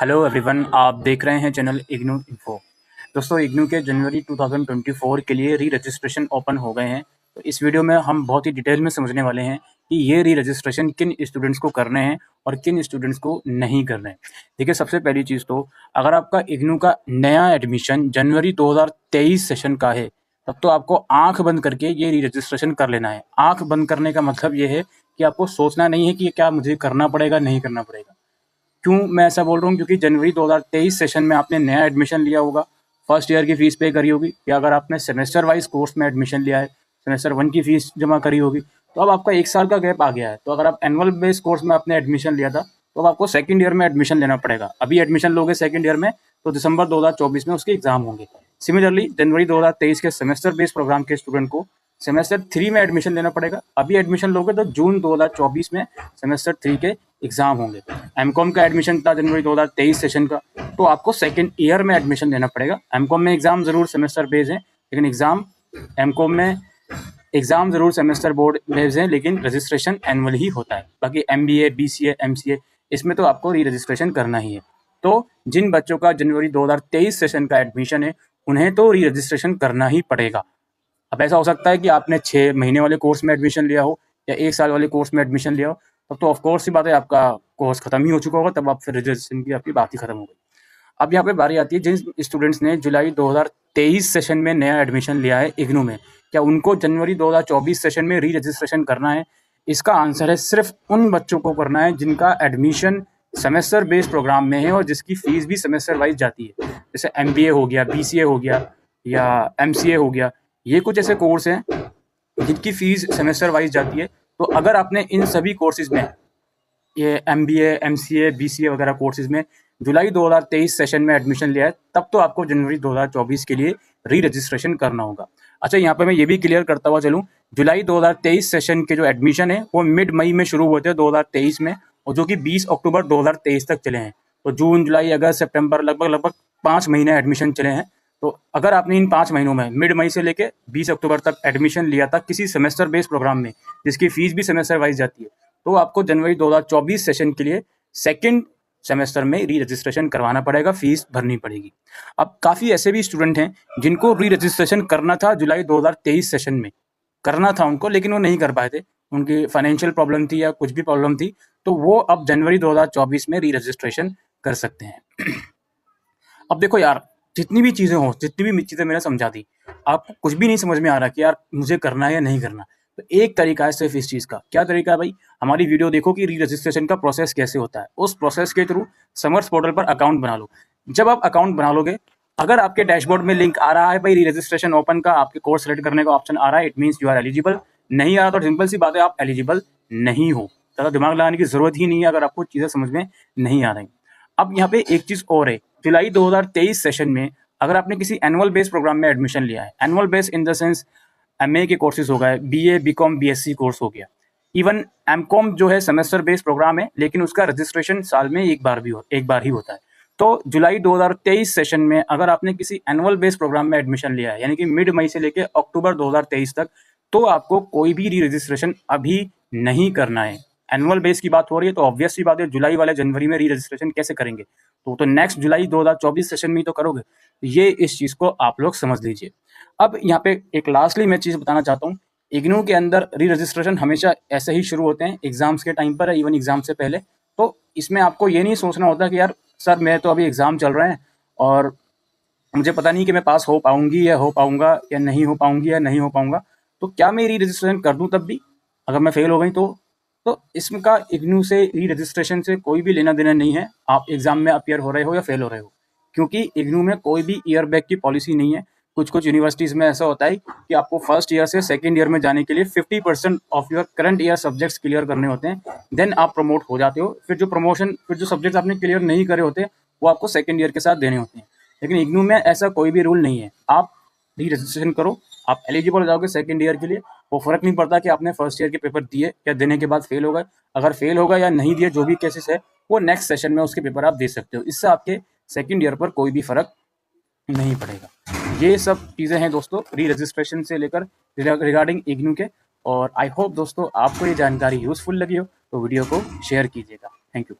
Hello everyone, आप देख रहे हैं चैनल इग्नू इन्फो। दोस्तों, इग्नू के जनवरी 2024 के लिए री रजिस्ट्रेशन ओपन हो गए हैं। तो इस वीडियो में हम बहुत ही डिटेल में समझने वाले हैं कि ये री रजिस्ट्रेशन किन स्टूडेंट्स को करने हैं और किन स्टूडेंट्स को नहीं करने हैं। देखिए, सबसे पहली चीज़ तो अगर आपका इग्नू का नया एडमिशन जनवरी 2023 सेशन का है, तब तो आपको आंख बंद करके ये री रजिस्ट्रेशन कर लेना है। आंख बंद करने का मतलब ये है कि आपको सोचना नहीं है कि क्या मुझे करना पड़ेगा, नहीं करना पड़ेगा। क्यों मैं ऐसा बोल रहा हूँ? क्योंकि जनवरी 2023 सेशन में आपने नया एडमिशन लिया होगा, फर्स्ट ईयर की फ़ीस पे करी होगी, या अगर आपने सेमेस्टर वाइज कोर्स में एडमिशन लिया है, सेमेस्टर 1 की फ़ीस जमा करी होगी। तो अब आपका 1 साल का गैप आ गया है। तो अगर आप एनुअल बेस कोर्स में आपने एडमिशन लिया था, तो अब आपको सेकंड ईयर में एडमिशन लेना पड़ेगा। अभी एडमिशन लोगे सेकंड ईयर में, तो दिसंबर 2024 में उसके एग्जाम होंगे। सिमिलरली जनवरी 2023 के सेमेस्टर बेस्ड प्रोग्राम के स्टूडेंट को सेमेस्टर 3 में एडमिशन लेना पड़ेगा। अभी एडमिशन लोगे तो जून 2024 में सेमेस्टर 3 के एग्जाम होंगे। एमकॉम का एडमिशन था जनवरी 2023 सेशन का, तो आपको सेकंड ईयर में एडमिशन लेना पड़ेगा। एमकॉम में एग्जाम जरूर सेमेस्टर बेस्ड है, लेकिन एमकॉम में एग्जाम जरूर सेमेस्टर बोर्ड बेस्ड है, लेकिन रजिस्ट्रेशन एनुअल ही होता है। बाकी एमबीए, बीसीए, एमसीए, इसमें तो आपको री रजिस्ट्रेशन करना ही है। तो जिन बच्चों का जनवरी 2023 सेशन का एडमिशन है, उन्हें तो री रजिस्ट्रेशन करना ही पड़ेगा। अब ऐसा हो सकता है कि आपने 6 महीने वाले कोर्स में एडमिशन लिया हो या 1 साल वाले कोर्स में एडमिशन लिया हो, तब तो ऑफकोर्स सी बात है, आपका कोर्स खत्म ही हो चुका होगा, तब आप फिर रजिस्ट्रेशन की आपकी बात ही खत्म हो गई। अब यहाँ पे बारी आती है, जिन स्टूडेंट्स ने जुलाई 2023 सेशन में नया एडमिशन लिया है इग्नू में, क्या उनको जनवरी 2024 सेशन में री रजिस्ट्रेशन करना है? इसका आंसर है सिर्फ उन बच्चों को करना है जिनका एडमिशन सेमेस्टर बेस्ड प्रोग्राम में है और जिसकी फीस भी सेमेस्टर वाइज जाती है। जैसे एमबीए हो गया, बीसीए हो गया या एमसीए हो गया। ये कुछ ऐसे कोर्स हैं जिनकी फीस सेमेस्टर वाइज जाती है। तो अगर आपने इन सभी कोर्सेज में, ये एमबीए, एमसीए, बीसीए वगैरह कोर्सेज में जुलाई 2023 सेशन में एडमिशन लिया है, तब तो आपको जनवरी 2024 के लिए री रजिस्ट्रेशन करना होगा। अच्छा, यहाँ पे मैं ये भी क्लियर करता हुआ चलूँ, जुलाई 2023 सेशन के जो एडमिशन है वो मिड मई में शुरू होते हैं 2023 में, और जो कि 20 अक्टूबर 2023 तक चले हैं। तो जून, जुलाई, अगस्त, सितंबर, लगभग 5 महीने एडमिशन चले हैं। तो अगर आपने इन 5 महीनों में मिड मई से लेके 20 अक्टूबर तक एडमिशन लिया था किसी सेमेस्टर बेस्ड प्रोग्राम में, जिसकी फीस भी सेमेस्टर वाइज जाती है, तो आपको जनवरी 2024 सेशन के लिए सेकंड सेमेस्टर में री रजिस्ट्रेशन करवाना पड़ेगा, फीस भरनी पड़ेगी। अब काफ़ी ऐसे भी स्टूडेंट हैं जिनको री रजिस्ट्रेशन करना था जुलाई 2023 सेशन में, करना था उनको, लेकिन वो नहीं कर पाए थे, उनकी फाइनेंशियल प्रॉब्लम थी या कुछ भी प्रॉब्लम थी, तो वो अब जनवरी 2024 में री रजिस्ट्रेशन कर सकते हैं। अब देखो यार, जितनी भी चीज़ें हो, जितनी भी चीज़ें मैंने समझा दी, आपको कुछ भी नहीं समझ में आ रहा कि यार मुझे करना है या नहीं करना, तो एक तरीका है सिर्फ इस चीज़ का। क्या तरीका है भाई? हमारी वीडियो देखो कि री रजिस्ट्रेशन का प्रोसेस कैसे होता है। उस प्रोसेस के थ्रू समर्थ पोर्टल पर अकाउंट बना लो। जब आप अकाउंट बना लोगे, अगर आपके डैशबोर्ड में लिंक आ रहा है भाई री रजिस्ट्रेशन ओपन का, आपके कोर्स सेलेक्ट करने का ऑप्शन आ रहा है, it means you are eligible. नहीं आ रहा तो सिंपल सी बात है, आप एलिजिबल नहीं हो। ज़्यादा दिमाग लगाने की जरूरत ही नहीं है अगर आपको चीज़ें समझ में नहीं आ रही। अब यहाँ पे एक चीज़ और है, जुलाई 2023 सेशन में अगर आपने किसी एनुअल बेस प्रोग्राम में एडमिशन लिया है, annual base in the sense MA के कोर्सेज हो गए, बीए, बीकॉम, बीएससी कोर्स हो गया, इवन एमकॉम जो है सेमेस्टर बेस्ड प्रोग्राम है, लेकिन उसका रजिस्ट्रेशन साल में एक बार ही होता है। तो जुलाई 2023 सेशन में अगर आपने किसी एनुअल बेस्ड प्रोग्राम में एडमिशन लिया है, यानी कि मिड मई से लेकर अक्टूबर 2023 तक, तो आपको कोई भी री रजिस्ट्रेशन अभी नहीं करना है। एनुअल बेस की बात हो रही है, तो ऑब्वियस सी बात है, जुलाई वाले जनवरी में री रजिस्ट्रेशन कैसे करेंगे? तो नेक्स्ट जुलाई 2024 सेशन में ही तो करोगे। ये इस चीज़ को आप लोग समझ लीजिए। अब यहाँ पे एक लास्टली मैं चीज़ बताना चाहता हूँ, इग्नू के अंदर री रजिस्ट्रेशन हमेशा ऐसे ही शुरू होते हैं, एग्जाम्स के टाइम पर है, इवन एग्जाम से पहले। तो इसमें आपको ये नहीं सोचना होता कि यार सर मैं तो अभी एग्ज़ाम चल रहे हैं और मुझे पता नहीं कि मैं पास हो पाऊंगी या हो पाऊंगा या नहीं हो पाऊंगी या नहीं हो पाऊंगा, तो क्या मैं री रजिस्ट्रेशन कर दूं तब भी, अगर मैं फेल हो गई तो इसका इग्नू से री रजिस्ट्रेशन से कोई भी लेना देना नहीं है। आप एग्जाम में अपियर हो रहे हो या फेल हो रहे हो, क्योंकि इग्नू में कोई भी ईयर बैक की पॉलिसी नहीं है। कुछ यूनिवर्सिटीज़ में ऐसा होता है कि आपको फर्स्ट ईयर से सेकंड ईयर में जाने के लिए 50% of your current year subjects clear करने होते हैं, देन आप प्रमोट हो जाते हो। फिर जो सब्जेक्ट्स आपने क्लियर नहीं करे होते, वो आपको सेकंड ईयर के साथ देने होते हैं। लेकिन इग्नू में ऐसा कोई भी रूल नहीं है। आप री रजिस्ट्रेशन करो, आप एलिजिबल हो जाओगे सेकंड ईयर के लिए। वो फर्क नहीं पड़ता कि आपने फर्स्ट ईयर के पेपर दिए या देने के बाद फेल हो गए। अगर फेल होगा या नहीं दिए, जो भी केसेस है, वो नेक्स्ट सेशन में उसके पेपर आप दे सकते हो। इससे आपके सेकंड ईयर पर कोई भी फर्क नहीं पड़ेगा। ये सब चीज़ें हैं दोस्तों री रजिस्ट्रेशन से लेकर रिगार्डिंग इग्नू के। और आई होप दोस्तों आपको ये जानकारी यूजफुल लगी हो, तो वीडियो को शेयर कीजिएगा। Thank you.